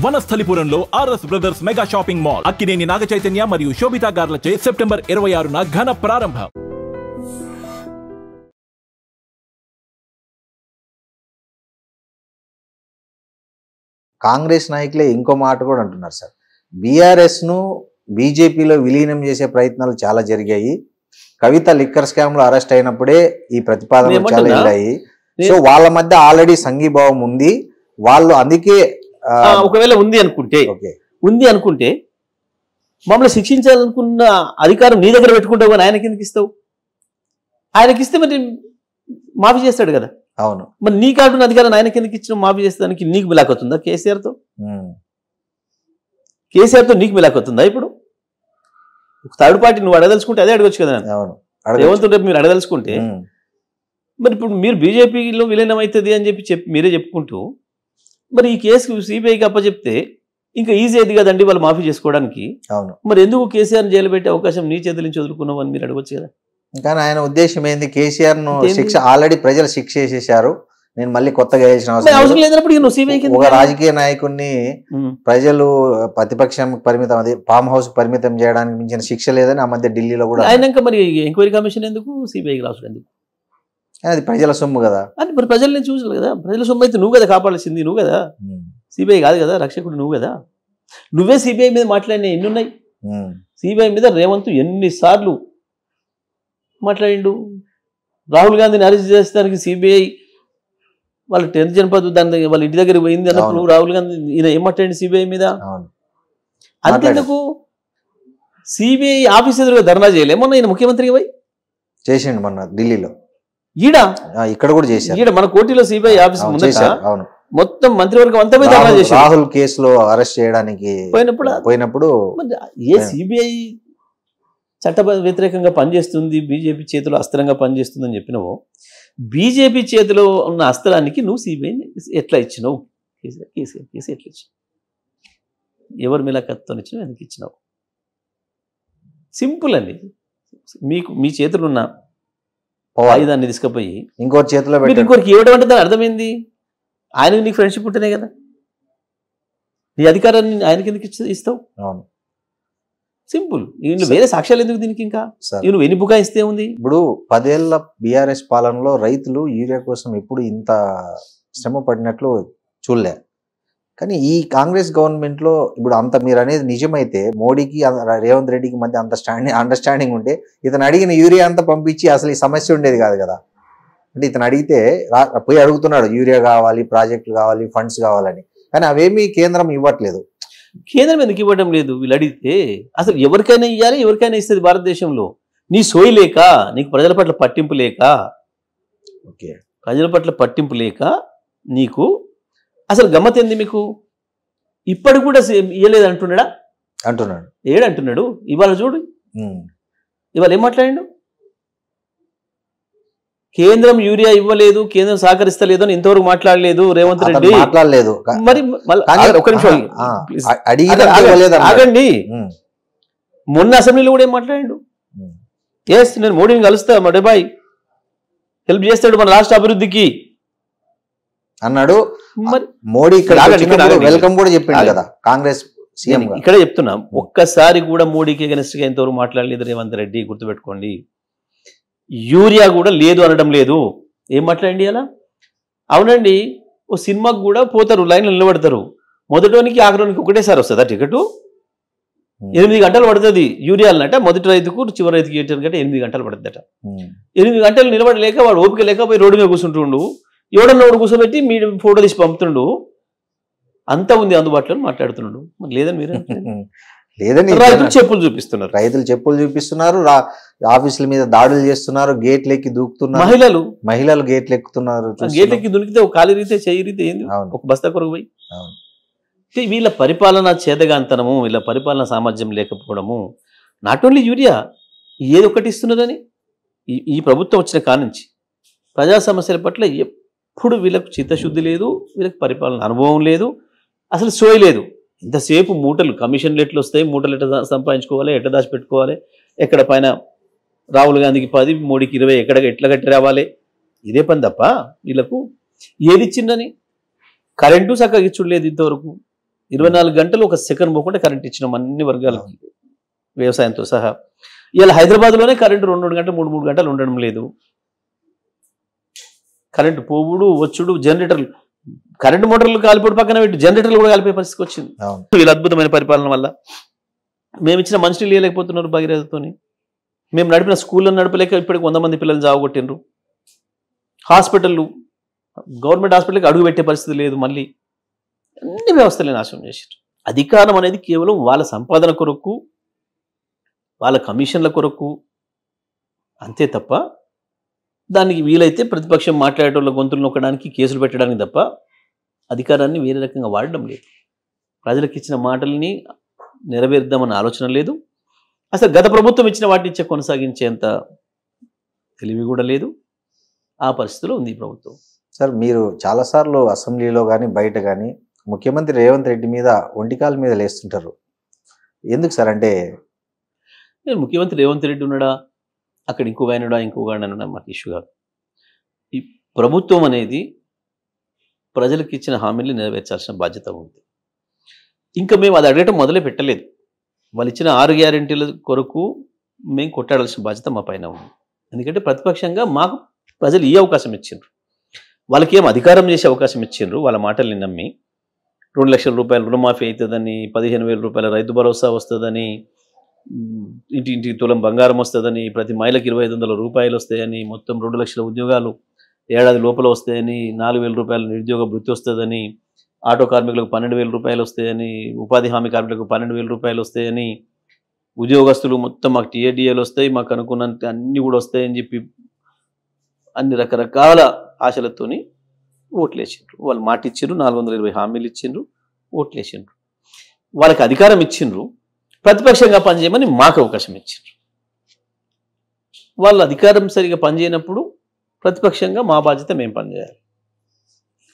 వనస్థలిపురంలో RS brothers mega shopping mall Akkineni Naga Chaitanya మరియు Sobhita గార్లచే September 26న ఘన ప్రారంభం. కాంగ్రెస్ నాయకులే ఇంకో మాట కూడా అంటున్నారు సార్, బీఆర్ఎస్ ను బీజేపీలో విలీనం చేసే ప్రయత్నాలు చాలా జరిగాయి. కవిత లిక్కర్ స్కామ్ లో అరెస్ట్ అయినప్పుడే ఈ ప్రతిపాదనలు చాలా వెళ్ళాయి. సో వాళ్ళ మధ్య ఆల్రెడీ సంఘీభావం ఉంది. వాళ్ళు అందుకే ఒకవేళ ఉంది అనుకుంటే మమ్మల్ని శిక్షించాలనుకున్న అధికారం నీ దగ్గర పెట్టుకుంటావు కానీ ఆయనకి ఎందుకు ఇస్తావు? ఆయనకి ఇస్తే మరి మాఫీ చేస్తాడు కదా. అవును, మరి నీ కాకుండా అధికారాన్ని ఆయనకి ఎందుకు ఇచ్చిన మాఫీ చేస్తానికి నీకు మిలాక్ అవుతుందా? కేసీఆర్తో నీకు మిలాక్ అవుతుందా? ఇప్పుడు థర్డ్ పార్టీ నువ్వు అడగదలుచుకుంటే అదే అడగచ్చు కదా. రేవంత్ రేపు మీరు అడగదలుచుకుంటే మరి ఇప్పుడు మీరు బీజేపీలో విలీనం అవుతుంది అని చెప్పి మీరే చెప్పుకుంటూ మరి ఈ కేసు సిబిఐకి అప్పచెప్తే ఇంకా ఈజీ అయింది కదండి వాళ్ళు మాఫీ చేసుకోవడానికి. అవును, మరి ఎందుకు కేసీఆర్ జైలు పెట్టే అవకాశం నీ చేతుల నుంచి వదులుకున్నావు అని మీరు అడగచ్చు కదా. కానీ ఆయన ఉద్దేశం ఏంది, కేసీఆర్ ను శిక్ష ఆల్రెడీ ప్రజలు శిక్ష చేసేసారు, నేను మళ్ళీ కొత్తగా వేసిన అవసరం లేనప్పుడు నువ్వు సిబిఐకి ఒక రాజకీయ నాయకుడిని ప్రజలు ప్రతిపక్షం పరిమితం అది ఫామ్ హౌస్ పరిమితం చేయడానికి మించిన శిక్ష లేదని ఆ మధ్య ఢిల్లీలో కూడా అయినాక మరి ఎంక్వైరీ కమిషన్ ఎందుకు, సిబిఐకి రాసుడు ఎందుకు? అది ప్రజల సొమ్ము కదా. అది మరి ప్రజల్ని చూసారు కదా. ప్రజల సొమ్ము అయితే నువ్వు కదా కాపాడాల్సింది, నువ్వు కదా, సిబిఐ కాదు కదా, రక్షకుడు నువ్వు కదా. నువ్వే సిబిఐ మీద మాట్లాడినా ఎన్ని ఉన్నాయి? సిబిఐ మీద రేవంత్ ఎన్నిసార్లు మాట్లాడిండు. రాహుల్ గాంధీని అరెస్ట్ చేస్తానికి సిబిఐ వాళ్ళ 10th జనపద దాని వాళ్ళ ఇంటి దగ్గర పోయింది అన్నప్పుడు రాహుల్ గాంధీ ఈయన ఏం మాట్లాడింది సిబిఐ మీద? అంతెందుకు సిబిఐ ఆఫీస్ ఎదురుగా ధర్నా చేయలేమన్నా ఈయన ముఖ్యమంత్రికి పోయి చేసిండు మొన్న ఢిల్లీలో. ఇక్కడ కూడా చేశారు. ఈడ మన కోర్టులో సిబిఐ ఆఫీస్ అవును, మొత్తం మంత్రివర్గం అంతా మీద ధర్నా చేశారు. రాహుల్ కేసులో అరెస్ట్ చేయడానికి పోయినప్పుడు ఏ సిబిఐ చట్ట వ్యతిరేకంగా పనిచేస్తుంది, బీజేపీ చేతిలో అస్త్రంగా పనిచేస్తుంది అని చెప్పినావు. బీజేపీ చేతిలో ఉన్న అస్త్రానికి నువ్వు సిబిఐని ఎట్లా ఇచ్చినావు? కేసీఆర్ కేసు ఎట్లా ఇచ్చినావు? ఎవరి మిలాఖత్తో ఇచ్చినావు, ఎందుకు ఇచ్చినావు? సింపుల్ అండి. మీ చేతులు ఉన్న ఆయుధాన్ని తీసుకుపోయి ఇంకోటి చేతిలో ఇంకోరికి ఇవ్వడం అంటే దాని అర్థమైంది. ఆయనకి నీకు ఫ్రెండ్షిప్ ఉంటేనే కదా నీ అధికారాన్ని ఆయనకి ఎందుకు ఇస్తావు? సింపుల్. వేరే సాక్ష్యాలు ఎందుకు దీనికి? ఇంకా నువ్వు ఎన్ని బుకాయిస్తే ఉంది? ఇప్పుడు 10 ఏళ్ల బీఆర్ఎస్ పాలనలో రైతులు యూరియా కోసం ఎప్పుడు ఇంత శ్రమ పడినట్లు చూడలే. కానీ ఈ కాంగ్రెస్ గవర్నమెంట్ లో ఇప్పుడు అంత మీరు అనేది నిజమైతే మోడీకి రేవంత్ రెడ్డికి మధ్య అంత అండర్స్టాండింగ్ ఉంటే ఇతను అడిగిన యూరియా అంతా పంపించి అసలు ఈ సమస్య ఉండేది కాదు కదా. అంటే ఇతను అడిగితే పోయి అడుగుతున్నాడు యూరియా కావాలి, ప్రాజెక్టులు కావాలి, ఫండ్స్ కావాలని. కానీ అవేమీ కేంద్రం ఇవ్వట్లేదు. కేంద్రం ఎందుకు ఇవ్వడం లేదు? వీళ్ళు అడిగితే అసలు ఎవరికైనా ఇవ్వాలి, ఎవరికైనా ఇస్తుంది భారతదేశంలో. నీ సోయి లేక, నీకు ప్రజల పట్ల పట్టింపు లేక, ప్రజల పట్ల పట్టింపు లేక నీకు అసలు గమ్మత్ ఏంది మీకు? ఇప్పటికి కూడా ఇవ్వలేదు అంటున్నాడు. ఏడంటున్నాడు. ఇవాళ చూడు, ఇవాళ ఏం మాట్లాడిండు? కేంద్రం యూరియా ఇవ్వలేదు, కేంద్రం సహకరిస్తలేదు అని ఇంతవరకు మాట్లాడలేదు రేవంత్ రెడ్డి. మాట్లాడలేదు. మరి ఒక నిమిషం ఆగండి. మొన్న అసెంబ్లీలో కూడా ఏం మాట్లాడిండు? నేను మోడీని కలుస్తా, మా డెబాయ్ హెల్ప్ చేస్తాడు మన రాష్ట్ర అభివృద్ధికి అన్నాడు. మరి మోడీ వెల్కమ్ కూడా చెప్పిండు కదా కాంగ్రెస్ సీఎం. ఇక్కడ చెప్తున్నా, ఒక్కసారి కూడా మోడీకి అగెన్స్ట్ గా ఇంతవరకు మాట్లాడలేదు రేవంత్ రెడ్డి. గుర్తుపెట్టుకోండి. యూరియా కూడా లేదు అనడం లేదు. ఏం మాట్లాడండి అలా? అవునండి, ఓ సినిమాకి కూడా పోతారు, లైన్లో నిలబడతారు. మొదటోనికి ఆఖరోనికి ఒకటేసారి వస్తుందా టికెట్? 8 గంటలు పడుతుంది యూరియా అన్నట. మొదటి రైతుకు చివరి రైతుకి కంటే 8 గంటలు పడుతుందట. 8 గంటలు నిలబడలేక వాడు ఓపిక లేక పోయి రోడ్డు మీద కూర్చుంటుండు. ఎవడన్నా ఒకడు కూర్చోబెట్టి మీ ఫోటో తీసి పంపుతుండు. అంతా ఉంది అందుబాటులో మాట్లాడుతున్నాడు. మరి లేదని మీరు లేదని రైతులు చెప్పులు చూపిస్తున్నారు, ఆఫీసుల మీద దాడులు చేస్తున్నారు, గేట్లు ఎక్కి దూకుతున్నారు, మహిళలు గేట్లు ఎక్కుతున్నారు. గేట్లు ఎక్కి దూకితే ఒక కాలి రీతే చెయ్యి రీతే ఏంది, ఒక బస్తా కొరకు పోయి. వీళ్ళ పరిపాలన చేతగాంతనము, వీళ్ళ పరిపాలన సామర్థ్యం లేకపోవడము. నాట్ ఓన్లీ యూరియా, ఏది ఒకటి ఇస్తున్నదని ఈ ప్రభుత్వం వచ్చిన కానుంచి ప్రజా సమస్యల పట్ల ఎప్పుడు వీళ్ళకు చిత్తశుద్ధి లేదు, వీళ్ళకి పరిపాలన అనుభవం లేదు, అసలు సోయి లేదు. ఇంతసేపు మూటలు కమిషన్లు ఎట్లు వస్తాయి, మూటలు ఎట్లా సంపాదించుకోవాలి, ఎట్లా దాచిపెట్టుకోవాలి, ఎక్కడ పైన రాహుల్ గాంధీకి 10, మోడీకి 20 ఎట్లా కట్టి రావాలి, ఇదే పని తప్ప వీళ్ళకు ఏది ఇచ్చిందని. కరెంటు చక్కగా ఇచ్చుడు లేదు ఇంతవరకు. 24 గంటలు ఒక సెకండ్ పోకుండా కరెంట్ ఇచ్చినాం అన్ని వర్గాలకి, వ్యవసాయంతో సహా. ఇలా హైదరాబాద్లోనే కరెంటు 2 గంటలు 3 గంటలు ఉండడం లేదు. కరెంటు పోవుడు వచ్చుడు, జనరేటర్లు, కరెంటు మోటార్లు కాలిపోడు పక్కన పెట్టి జనరేటర్లు కూడా కాలిపోయే పరిస్థితికి వచ్చింది. వీళ్ళ అద్భుతమైన పరిపాలన వల్ల. మేము ఇచ్చిన మంచినీళ్ళు ఇవ్వలేకపోతున్నారు భగీరథతోని. మేము నడిపిన స్కూళ్ళను నడపలేక ఇప్పటికి 100 మంది పిల్లలు జావగొట్టిండ్రు. హాస్పిటళ్ళు, గవర్నమెంట్ హాస్పిటల్కి అడుగు పెట్టే పరిస్థితి లేదు. మళ్ళీ అన్ని వ్యవస్థలే నాశనం చేశారు. అధికారం అనేది కేవలం వాళ్ళ సంపాదన కొరకు, వాళ్ళ కమిషన్ల కొరకు అంతే తప్ప, దానికి వీలైతే ప్రతిపక్షం మాట్లాడేటోళ్ళ గొంతులు నొక్కడానికి, కేసులు పెట్టడానికి తప్ప అధికారాన్ని వేరే రకంగా వాడడం లేదు. ప్రజలకు ఇచ్చిన మాటల్ని నెరవేర్దామన్న ఆలోచన లేదు. అసలు గత ప్రభుత్వం ఇచ్చిన వాటిని ఇచ్చే కొనసాగించేంత తెలివి కూడా లేదు. ఆ పరిస్థితిలో ఉంది ఈ ప్రభుత్వం. సార్, మీరు చాలాసార్లు అసెంబ్లీలో కానీ బయట కానీ ముఖ్యమంత్రి రేవంత్ రెడ్డి మీద ఒంటికాల మీద లేస్తుంటారు. ఎందుకు సార్? అంటే నేను ముఖ్యమంత్రి రేవంత్ రెడ్డి ఉన్నాడా, అక్కడ ఇంకొక ఆయనడా, ఇంకొక ఆయన మాకు ఇష్యూ కాదు. ఈ ప్రభుత్వం అనేది ప్రజలకు ఇచ్చిన హామీలు నెరవేర్చాల్సిన బాధ్యత ఉంది. ఇంకా మేము అది అడగటం మొదలే పెట్టలేదు. వాళ్ళు ఇచ్చిన 6 గ్యారెంటీల కొరకు మేము కొట్టాడాల్సిన బాధ్యత మా పైన ఉంది. ఎందుకంటే ప్రతిపక్షంగా మాకు ప్రజలు ఈ అవకాశం ఇచ్చిండ్రు, వాళ్ళకి ఏం అధికారం చేసే అవకాశం ఇచ్చిండ్రు. వాళ్ళ మాటల్ని నమ్మి 2 లక్షల రూపాయలు రుణమాఫీ అవుతుందని, 15,000 రూపాయల రైతు భరోసా వస్తుందని, ఇంటింటికి తులం బంగారం వస్తుందని, ప్రతి మహిళకి 2,500 రూపాయలు వస్తాయని, మొత్తం 2 లక్షల ఉద్యోగాలు ఏడాది లోపల వస్తాయని, 4,000 రూపాయల నిరుద్యోగ భృతి వస్తుందని, ఆటో కార్మికులకు 12,000 రూపాయలు వస్తాయని, ఉపాధి హామీ కార్మికులకు 12,000 రూపాయలు వస్తాయని, ఉద్యోగస్తులు మొత్తం మాకు టీఏడిఏలు వస్తాయి, మాకు అనుకున్నంత అన్నీ కూడా వస్తాయని చెప్పి అన్ని రకరకాల ఆశలతోని ఓట్లు వేసిండ్రు. వాళ్ళు మాట ఇచ్చిండ్రు, 420 హామీలు ఇచ్చిండ్రు, ఓట్లు వేసిండ్రు. వాళ్ళకి అధికారం ఇచ్చిండ్రు, ప్రతిపక్షంగా పనిచేయమని మాకు అవకాశం ఇచ్చిండ్రు. వాళ్ళ అధికారం సరిగా పనిచేయనప్పుడు ప్రతిపక్షంగా మా బాధ్యత మేము పనిచేయాలి.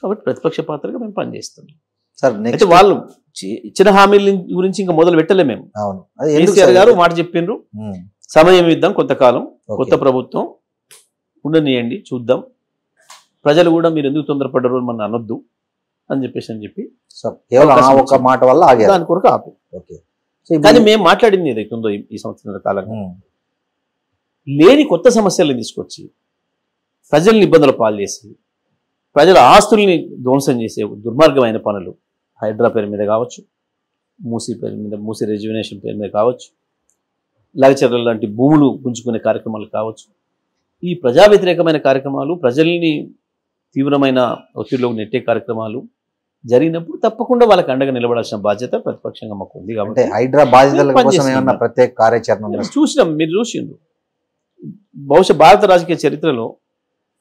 కాబట్టి ప్రతిపక్ష పాత్రగా మేము పనిచేస్తున్నాం సార్. అయితే వాళ్ళు ఇచ్చిన హామీల గురించి ఇంకా మొదలు పెట్టలే మేము. కేసీఆర్ గారు మాట చెప్పిండ్రు, సమయం ఇద్దాం కొంతకాలం, కొత్త ప్రభుత్వం ఉండనియండి, చూద్దాం, ప్రజలు కూడా మీరు ఎందుకు తొందరపడ్డారు మన అనొద్దు అని చెప్పి ఒక మాట వల్ల దాని కొరకు ఆపు. కానీ మేము మాట్లాడింది ఏదైతే ఉందో ఈ సంవత్సరాల కాలంలో లేని కొత్త సమస్యలను తీసుకొచ్చి ప్రజల్ని ఇబ్బందుల పాలు చేసి, ప్రజల ఆస్తుల్ని ధ్వంసం చేసే దుర్మార్గమైన పనులు, హైడ్రా పేరు మీద కావచ్చు, మూసీ పేరు మీద, మూసీ రెజ్యునేషన్ పేరు మీద కావచ్చు, లగచర్ల లాంటి భూములు గుంజుకునే కార్యక్రమాలు కావచ్చు, ఈ ప్రజా వ్యతిరేకమైన కార్యక్రమాలు, ప్రజల్ని తీవ్రమైన ఒత్తిడిలోకి నెట్టే కార్యక్రమాలు జరిగినప్పుడు తప్పకుండా వాళ్ళకి అండగా నిలబడాల్సిన బాధ్యత ప్రతిపక్షంగా మాకు ఉంది. కాబట్టి హైడ్రా బాధితుల కోసం ఏమన్నా ప్రత్యేక కార్యాచరణ చూసినాం, మీరు చూసిండ్రు. బహుశా భారత రాజకీయ చరిత్రలో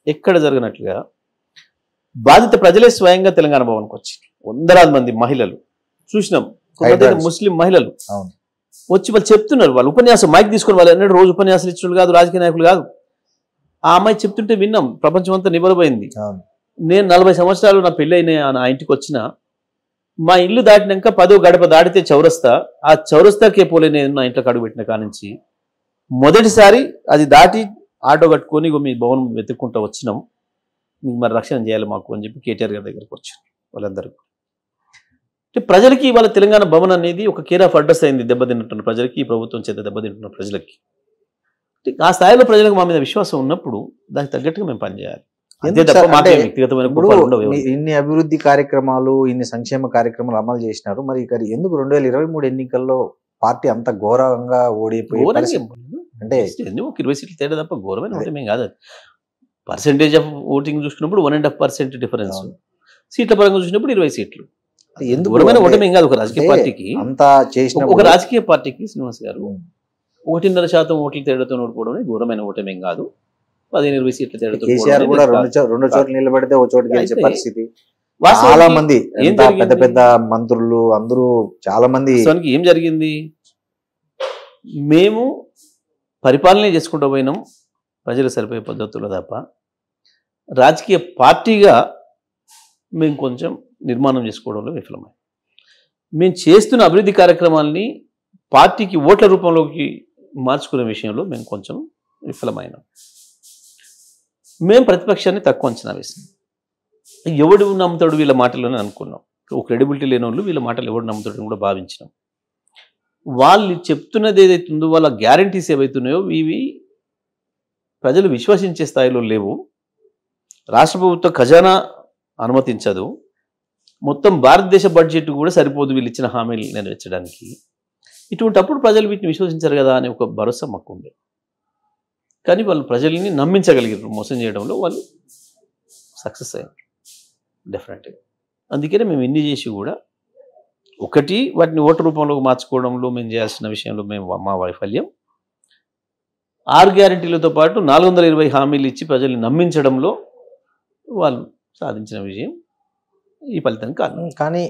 ఎక్కడ జరిగినట్లుగా బాధిత ప్రజలే స్వయంగా తెలంగాణ భవన్కి వచ్చారు. 100,000 మంది మహిళలు చూసినాం, ముస్లిం మహిళలు వచ్చి వాళ్ళు చెప్తున్నారు. వాళ్ళు ఉపన్యాసం మైక్ తీసుకుని, వాళ్ళు అన్నట్టు రోజు ఉపన్యాసాలు ఇచ్చిన కాదు, రాజకీయ నాయకులు కాదు. ఆ అమ్మాయి చెప్తుంటే విన్నాం, ప్రపంచం అంతా నిబరపోయింది. నేను 40 సంవత్సరాలు నా పెళ్ళి అయిన ఆ ఇంటికి వచ్చిన, మా ఇల్లు దాటినాక 10వ గడప దాటితే చౌరస్తా, ఆ చౌరస్తాకే పోలే నేను నా ఇంట్లోకి అడుగు పెట్టిన కానించి మొదటిసారి అది దాటి ఆటో కట్టుకొని మీ భవనం వెతుక్కుంటూ వచ్చినాం, మీకు మరి రక్షణ చేయాలి మాకు అని చెప్పి కేటీఆర్ గారి దగ్గరకు వచ్చారు వాళ్ళందరూ. అంటే ప్రజలకి ఇవాళ తెలంగాణ భవన్ అనేది ఒక కేర్ ఆఫ్ అడ్రస్ అయింది దెబ్బతింటున్న ప్రజలకి, ఈ ప్రభుత్వం చేత దెబ్బతింటున్న ప్రజలకి. ఆ స్థాయిలో ప్రజలకు మా మీద విశ్వాసం ఉన్నప్పుడు దానికి తగ్గట్టుగా మేము పనిచేయాలి. అంతే తప్ప మాకే వ్యక్తిగతమైన ఇన్ని అభివృద్ధి కార్యక్రమాలు, ఇన్ని సంక్షేమ కార్యక్రమాలు అమలు చేసినారు, మరి ఎందుకు 2023 ఎన్నికల్లో పార్టీ అంత ఘోరంగా ఓడిపోయి అంటే 20 సీట్లు తేడా తప్ప ఘోరమైన ఓటమి కాదు. పర్సెంటేజ్ ఆఫ్ ఓటింగ్ చూసుకున్నప్పుడు 1.5% డిఫరెన్స్, సీట్ల పరంగా చూసినప్పుడు 20 సీట్లు. ఎందుకు ఘోరమైన ఓటమి ఏం కాదు ఒక రాజకీయ పార్టీకి. అంతా చేసిన ఒక రాజకీయ పార్టీకి శ్రీనివాస్ గారు 1.5% ఓట్ల తేడాతో ఓడిపోవడం ఘోరమైన ఓటమి ఏం కాదు. 15-20 సీట్ల తేడాతో కేసీఆర్ కూడా రెండు చోట్ల నిలబడితే ఒక చోటు గెలిచే పరిస్థితి. చాలా మంది పెద్ద పెద్ద మంత్రులు అందరూ చాలా మంది. ఏం జరిగింది? మేము పరిపాలన చేసుకుంటూ పోయినాం ప్రజలు సరిపోయే పద్ధతుల్లో తప్ప, రాజకీయ పార్టీగా మేము కొంచెం నిర్మాణం చేసుకోవడంలో విఫలమై, మేము చేస్తున్న అభివృద్ధి కార్యక్రమాల్ని పార్టీకి ఓట్ల రూపంలోకి మార్చుకునే విషయంలో మేము కొంచెం విఫలమైనాం. మేము ప్రతిపక్షాన్ని తక్కువ అంచనా వేసినాం. ఎవడు నమ్ముతాడు వీళ్ళ మాటలని అనుకున్నాం. క్రెడిబిలిటీ లేని వాళ్ళు వీళ్ళ మాటలు ఎవరు నమ్ముతారని కూడా భావించినాం. వాళ్ళు చెప్తున్నది ఏదైతే ఉందో వాళ్ళ గ్యారంటీస్ ఏవైతున్నాయో ఇవి ప్రజలు విశ్వసించే స్థాయిలో లేవు. రాష్ట్ర ప్రభుత్వ ఖజానా అనుమతించదు. మొత్తం భారతదేశ బడ్జెట్ కూడా సరిపోదు వీళ్ళు ఇచ్చిన హామీలు నెరవేర్చడానికి. ఇటువంటప్పుడు ప్రజలు వీటిని విశ్వసించారు కదా అనే ఒక భరోసా మాకు ఉంది. కానీ వాళ్ళు ప్రజల్ని నమ్మించగలిగారు. మోసం చేయడంలో వాళ్ళు సక్సెస్ అయ్యారు డెఫినెట్గా. అందుకనే మేము ఇన్ని చేసి కూడా ఒకటి వాటిని ఓటు రూపంలో మార్చుకోవడంలో మేము చేయాల్సిన విషయంలో మా వైఫల్యం. 6 గ్యారెంటీలతో పాటు 420 హామీలు ఇచ్చి ప్రజల్ని నమ్మించడంలో వాళ్ళు సాధించిన విజయం ఈ ఫలితం కాదు. కానీ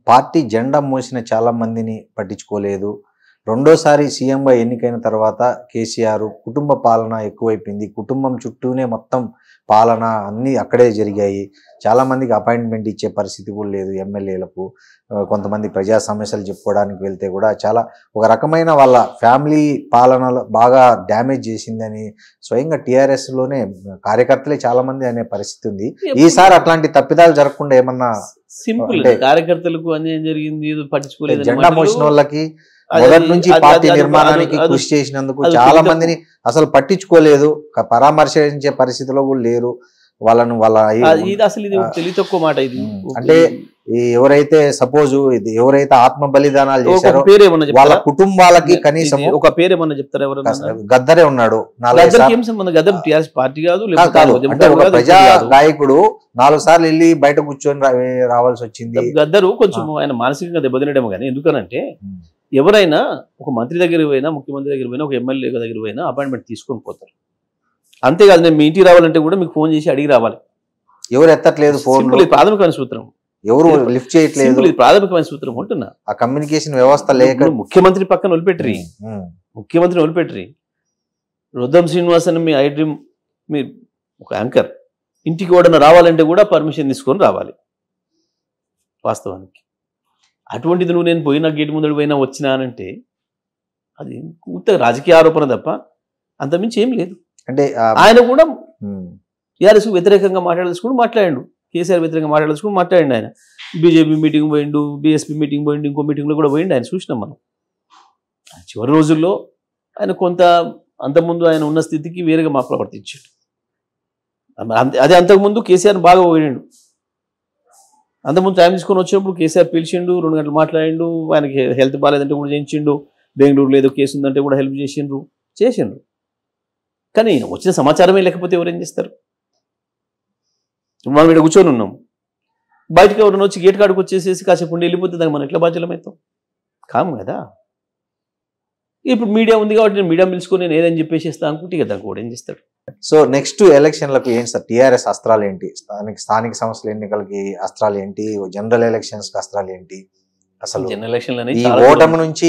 పార్టీ జెండా మోసిన చాలా మందిని పట్టించుకోలేదు. రెండోసారి సీఎంగా ఎన్నికైన తర్వాత కేసీఆర్ కుటుంబ పాలన ఎక్కువైపోయింది. కుటుంబం చుట్టూనే మొత్తం పాలన అన్నీ అక్కడే జరిగాయి. చాలామందికి అపాయింట్మెంట్ ఇచ్చే పరిస్థితి కూడా లేదు ఎమ్మెల్యేలకు. కొంతమంది ప్రజా సమస్యలు చెప్పుకోవడానికి వెళ్తే కూడా చాలా ఒక రకమైన వాళ్ళ ఫ్యామిలీ పాలనలో బాగా డ్యామేజ్ చేసిందని స్వయంగా టీఆర్ఎస్లోనే కార్యకర్తలే చాలామంది అనే పరిస్థితి ఉంది. ఈసారి అట్లాంటి తప్పిదాలు జరగకుండా ఏమన్నా సింపుల్ కార్యకర్తలకు అన్యాయం జరిగింది పట్టించుకోలేదు. జెండా మోసిన వాళ్ళకి మొదటి నుంచి పార్టీ నిర్మాణానికి కృషి చేసినందుకు చాలా మందిని అసలు పట్టించుకోలేదు, పరామర్శించే పరిస్థితిలో కూడా లేరు. వాళ్ళను అసలు ఇది తెలివి తక్కువ మాట. ఇది అంటే ఎవరైతే సపోజ్ ఎవరైతే ఆత్మ బలిదానాలు చేశారో వాళ్ళ కుటుంబాలకి కనీసం ఒక పేరేమన్నా చెప్తారు. ఎవరైనా గద్దరే ఉన్నాడు, పార్టీ కాదు. అంటే ఒక ప్రజా గాయకుడు 4 సార్లు వెళ్ళి బయట కూర్చొని రావాల్సి వచ్చింది. గద్దరు కొంచెం ఆయన మానసికంగా దెబ్బతినడేమో కానీ, ఎందుకనంటే ఎవరైనా ఒక మంత్రి దగ్గర పోయినా, ముఖ్యమంత్రి దగ్గర పోయినా, ఒక ఎమ్మెల్యే దగ్గర పోయినా అపాయింట్మెంట్ తీసుకొని పోతారు. అంతేకాదు నేను మీ ఇంటికి రావాలంటే కూడా మీకు ఫోన్ చేసి అడిగి రావాలి. ఎవరు ఎత్తట్లేదు ఫోన్, ప్రాథమికమైన సూత్రం. ఎవరు లిఫ్ట్ చేయట్లేదు, ప్రాథమికమైన సూత్రం ఉంటున్నా. ఆ కమ్యూనికేషన్ వ్యవస్థ లేక ముఖ్యమంత్రి పక్కన ముఖ్యమంత్రిని వదిలిపెట్టరి. రుద్దం శ్రీనివాస్ అని మీ ఐ డ్రీమ్ మీరు ఒక యాంకర్ ఇంటికి ఓడన రావాలంటే కూడా పర్మిషన్ తీసుకొని రావాలి వాస్తవానికి. అటువంటిది నువ్వు నేను పోయినా గేటు ముందడు పోయినా వచ్చినానంటే అది పూర్తిగా రాజకీయ ఆరోపణ తప్ప అంతమించి ఏం లేదు. అంటే ఆయన కూడా టీఆర్ఎస్కు వ్యతిరేకంగా మాట్లాడాల్సుకుని మాట్లాడాడు, కేసీఆర్ వ్యతిరేకంగా మాట్లాడాల్సుకుని మాట్లాడండి. ఆయన బీజేపీ మీటింగ్ పోయిండు, బీఎస్పీ మీటింగ్ పోయిండు, ఇంకో మీటింగ్లో కూడా పోయిండు. ఆయన చూసినాం మనం. చివరి రోజుల్లో ఆయన కొంత అంతకుముందు ఆయన ఉన్న స్థితికి వేరుగా మా ప్రవర్తించాడు. అదే అంతకుముందు కేసీఆర్ బాగా పోయిండు. అంతకుముందు టైం తీసుకొని వచ్చినప్పుడు కేసీఆర్ పిలిచిండు, 2 గంటలు మాట్లాడిండు. ఆయనకి హెల్త్ బాగాలేదంటే కూడా చేయించిండు, బెంగళూరులో ఏదో కేసు ఉందంటే కూడా హెల్ప్ చేసిండ్రు. కానీ వచ్చిన సమాచారమే లేకపోతే ఎవరేం చేస్తారు? మనం ఇక్కడ కూర్చొని ఉన్నాం, బయటకు ఎవరైనా వచ్చి గేట్ కాడికి వచ్చేసేసి కాసేపు ఉండి వెళ్ళిపోతే దానికి మనం ఎట్లా బాధ్యులమవుతాం? కాము కదా. ఇప్పుడు మీడియా ఉంది కాబట్టి నేను మీడియా పిలుచుకొని నేను ఏదని చెప్పేసి అనుకుంటే కదా కూడా ఏం చేస్తాడు. సో నెక్స్ట్ ఎలక్షన్లకు ఏంటి సార్ టీఆర్ఎస్ అస్త్రాలు ఏంటి? స్థానిక సంస్థల ఎన్నికలకి అస్త్రాలు ఏంటి? జనరల్ ఎలక్షన్స్ కి అస్త్రాలు ఏంటి? అసలు ఈ ఓటమి నుంచి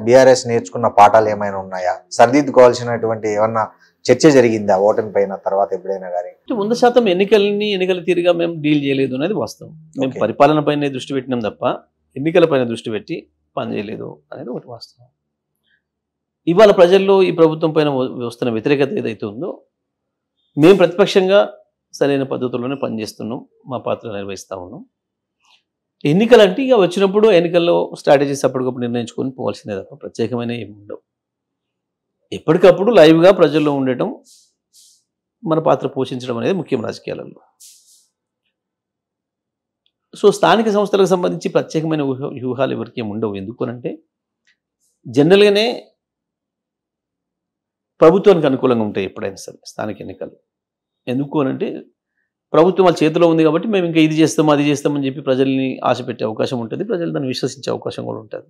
బీఆర్ఎస్ నేర్చుకున్న పాఠాలు ఏమైనా ఉన్నాయా? సరిదిద్దుకోవాల్సినటువంటి ఏమన్నా చర్చ జరిగిందా ఓటమి పైన తర్వాత ఎప్పుడైనా కానీ? 100% ఎన్నికల తీరుగా మేము డీల్ చేయలేదు అనేది వాస్తవం. మేము పరిపాలన పైన దృష్టి పెట్టినాం తప్ప ఎన్నికల పైన దృష్టి పెట్టి పనిచేయలేదు అనేది ఒకటి వాస్తవం. ఇవాళ ప్రజల్లో ఈ ప్రభుత్వం పైన వస్తున్న వ్యతిరేకత ఏదైతే ఉందో మేము ప్రతిపక్షంగా సరైన పద్ధతుల్లోనే పనిచేస్తున్నాం, మా పాత్ర నిర్వహిస్తూ ఉన్నాం. ఎన్నికలు అంటే ఇక వచ్చినప్పుడు ఎన్నికల్లో స్ట్రాటజీస్ అప్పటికప్పుడు నిర్ణయించుకొని పోవాల్సిందే తప్ప ప్రత్యేకమైన ఏమి ఉండవు. ఎప్పటికప్పుడు లైవ్గా ప్రజల్లో ఉండటం, మన పాత్ర పోషించడం అనేది ముఖ్యం రాజకీయాలలో. సో స్థానిక సంస్థలకు సంబంధించి ప్రత్యేకమైన వ్యూహాలు ఎవరికి ఏమి ఉండవు. ఎందుకనంటే జనరల్గానే ప్రభుత్వానికి అనుకూలంగా ఉంటాయి ఎప్పుడైనా సరే స్థానిక ఎన్నికలు. ఎందుకు అనంటే ప్రభుత్వం వాళ్ళ చేతిలో ఉంది కాబట్టి మేము ఇంకా ఇది చేస్తాం అది చేస్తామని చెప్పి ప్రజల్ని ఆశ పెట్టే అవకాశం ఉంటుంది, ప్రజలు దాన్ని విశ్వసించే అవకాశం కూడా ఉంటుంది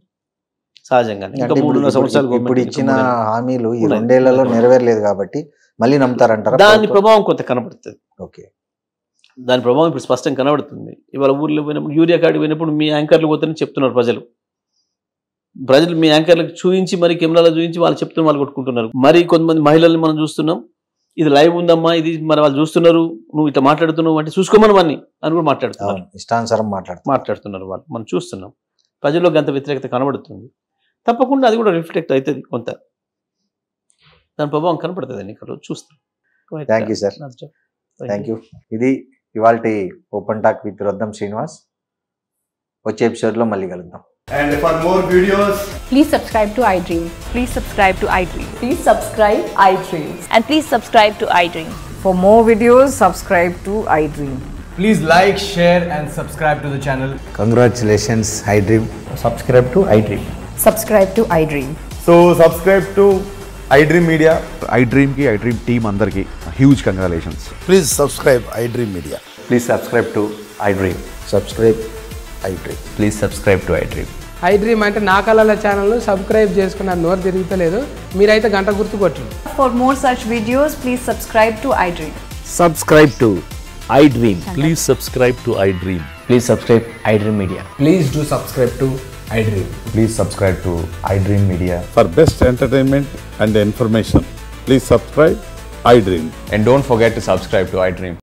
సహజంగానే. ఇంకా 3 సంవత్సరాలు ఇప్పుడు ఇచ్చిన హామీలు ఈ 2 ఏళ్లలో నెరవేరలేదు కాబట్టి మళ్ళీ నమ్ముతారంటారా? దాని ప్రభావం కొంత కనబడుతుంది. ఓకే, దాని ప్రభావం ఇప్పుడు స్పష్టంగా కనబడుతుంది. ఇవాళ ఊర్లో పోయినప్పుడు యూరియా కార్డు పోయినప్పుడు మీ యాంకర్లు పోతారని చెప్తున్నారు ప్రజలు మీ యాంకర్లకు చూపించి మరి కెమెరాలో చూపించి వాళ్ళు చెప్తున్నారు, వాళ్ళు కొట్టుకుంటున్నారు. మరి కొంతమంది మహిళల్ని మనం చూస్తున్నాం, ఇది లైవ్ ఉందమ్మా, ఇది మరి వాళ్ళు చూస్తున్నారు, నువ్వు ఇట్లా మాట్లాడుతున్నావు అంటే చూసుకోమని అని కూడా మాట్లాడుతున్నారు, ఇష్టానుసారం మాట్లాడుతున్నారు వాళ్ళు. మనం చూస్తున్నాం ప్రజల్లో గంత వ్యతిరేకత కనబడుతుంది. తప్పకుండా అది కూడా రిఫ్లెక్ట్ అవుతుంది, కొంత దాని ప్రభావం కనపడుతుంది ఎన్నికల్లో చూస్తాం. Thank you sir, thank you. ఇది ఇవాల్టి ఓపెన్ టాక్ విత్ రుద్దం శ్రీనివాస్. వచ్చే ఎపిసోడ్లో మళ్ళీ కలుద్దాం. And for more videos, Please subscribe to iDream. Please subscribe to iDream. Please subscribe iDream. And please subscribe to iDream. For more videos, subscribe to iDream. please like, share and subscribe to the channel. Congratulations, iDream. Subscribe to iDream. Subscribe to iDream. So subscribe to iDream Media. iDream ki iDream team andarki huge congratulations. Please subscribe iDream Media. Please subscribe to iDream. Subscribe iDream. Please subscribe to iDream. iDream అంటే నా కళల ఛానల్ను subscribe చేసుకున్న నోరు తిరుగుతలేదు, మీరైతే గంట గుర్తు కొట్టండి. For more such videos, please subscribe to iDream. Subscribe to iDream. Please subscribe to iDream. Please subscribe iDream Media. Please do subscribe to iDream. Please subscribe to iDream Media. For best entertainment and information, please subscribe iDream. And don't forget to subscribe to iDream.